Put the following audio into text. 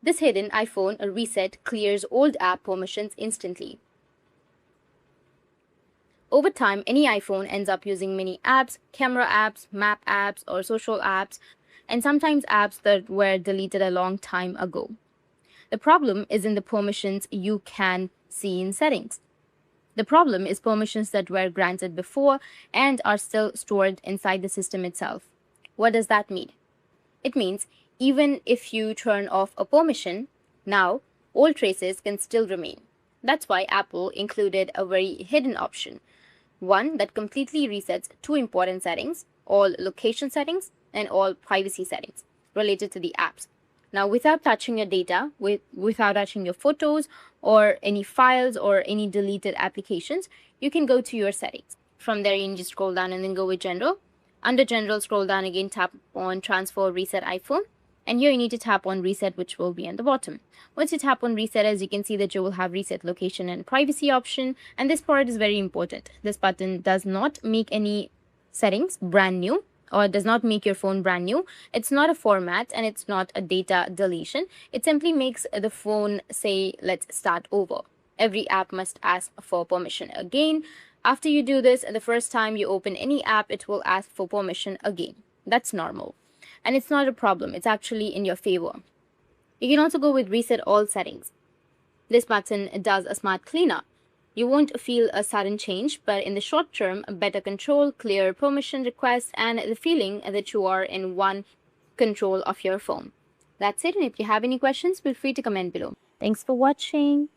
This hidden iPhone reset clears old app permissions instantly. Over time, any iPhone ends up using many apps, camera apps, map apps, or social apps, and sometimes apps that were deleted a long time ago. The problem isn't the permissions you can see in settings. The problem is permissions that were granted before and are still stored inside the system itself. What does that mean? It means even if you turn off a permission, now old traces can still remain. That's why Apple included a very hidden option, one that completely resets two important settings, all location settings and all privacy settings related to the apps. Now, without touching your data, without touching your photos or any files or any deleted applications, you can go to your settings. From there, you can just scroll down and then go with General. Under General, scroll down again, tap on Transfer Reset iPhone. And here you need to tap on Reset, which will be on the bottom. Once you tap on Reset, as you can see that you will have Reset Location and Privacy option. And this part is very important. This button does not make any settings brand new, or does not make your phone brand new. It's not a format and it's not a data deletion. It simply makes the phone say, let's start over. Every app must ask for permission again. After you do this, the first time you open any app, it will ask for permission again. That's normal. And it's not a problem. It's actually in your favor. You can also go with Reset All Settings. This button does a smart cleanup. You won't feel a sudden change, but in the short term, better control, clear permission requests, and the feeling that you are in one control of your phone. That's it. And if you have any questions, feel free to comment below. Thanks for watching.